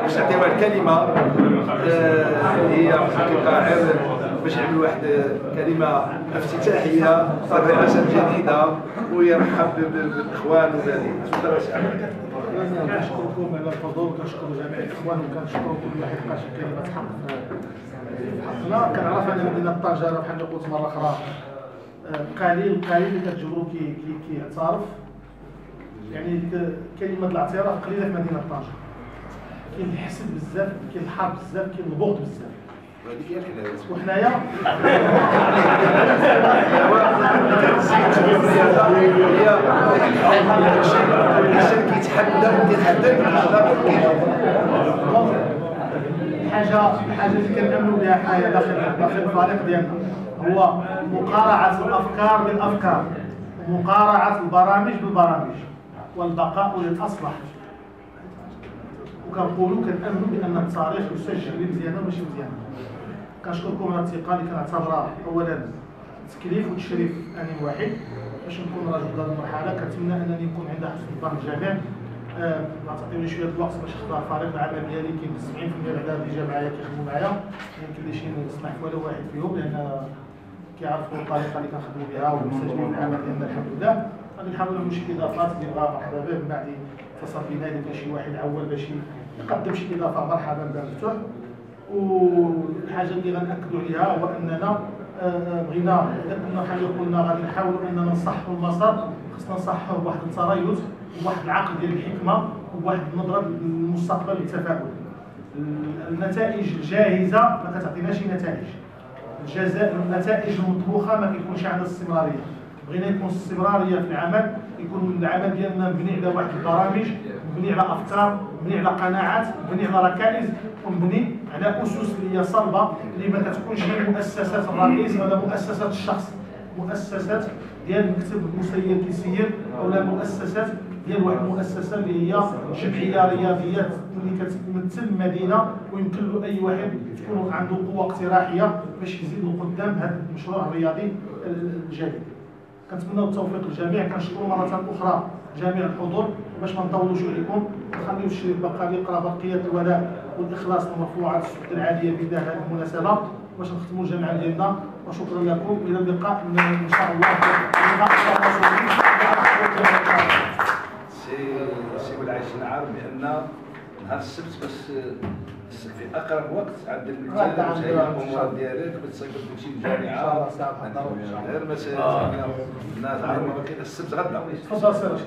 باش نعطي واحد الكلمه هي في الحقيقه غير باش نعمل واحد كلمه افتتاحيه للرئاسه الجديده ويرحب بالاخوان وبهذه. تفضل سي عبد. كنشكركم على الحضور، كنشكر جميع الاخوان وكنشكر كل واحد بقى شي كلمه حق في حقنا. كنعرف ان مدينه طنجه بحال ما قلت مره اخرى قليل اللي كتجبرو كيعترف، يعني كلمه الاعتراف قليله في مدينه طنجه. كاين الحسد بزاف، كاين الحرب بزاف، كاين البغض بزاف. وهذيك هي الحلاوه. وحنايا الانسان كيتحدى وكيتحدى الحاجه اللي كنامنوا بها حنايا داخل الفريق ديالنا هو مقارعه الافكار بالافكار، مقارعه البرامج بالبرامج، والبقاء للاصلح. وكنقولوا كنامنوا بان التاريخ يسجل مزيانه وماشي مزيانه. كنشكركم على الثقه اللي كنعتبرها اولا تكليف وتشريف ان واحد باش نكون راجل هذه المرحله. كنتمنى انني نكون عند حسن الظن الجميع. تعطيوني شويه الوقت باش نختار فريق العمل ديالي. كاين 70% بعدا اللي جا معايا كيخدموا معايا، يمكن لي شي نسمح في ولا واحد فيهم لان كيعرفوا الطريقه اللي كنخدموا بها ومستجيبين العمل ديالنا الحمد لله. غادي نحاول نعملوا شي اضافات اللي بغا مرحبا به، من بعد اتصل بنا اذا كان شي واحد عول باش يقدم شي اضافه مرحبا به مفتوح. والحاجه اللي غنأكدوا عليها هو اننا بغينا كما قلنا غادي نحاولوا اننا نصححوا المسار. خصنا نصححوه بواحد التريث وبواحد العقل ديال الحكمه وبواحد النظره للمستقبل بالتفاؤل. النتائج الجاهزه ما كتعطيناش نتائج، النتائج المطبوخه ما كيكونش عندها استمراريه. بغينا يكون استمراريه في العمل، يكون العمل ديالنا مبني على واحد البرامج، مبني على افكار، مبني على قناعات، مبني على ركائز، ومبني على اسس اللي هي صلبه، اللي ما كتكونش هي مؤسسات الرئيس ولا مؤسسات الشخص، مؤسسات ديال مكتب المسير كيسير ولا مؤسسات ديال واحد المؤسسه اللي هي جمعيه رياضيه اللي كتمثل المدينه، ويمكن له اي واحد تكون عنده قوه اقتراحيه باش يزيد لقدام هذا المشروع الرياضي الجديد. كنتمنى التوفيق للجميع. كنشكروا مره اخرى جميع الحضور. باش ما نطولوش عليكم نخليو الشريف بقى يقرا بقيه الولاء والاخلاص المرفوعات السد العاليه بهذه المناسبه باش نختموا الجمعيه ديالنا. وشكرا لكم، الى اللقاء ان شاء الله في سي والعيش. نعرف بان نهار السبت بس في اقرب وقت عندك الامور ديالك بتصيفط تمشي للجامعه غير مسائل الناس عارفه كاين السبت غدا. تفضل سير.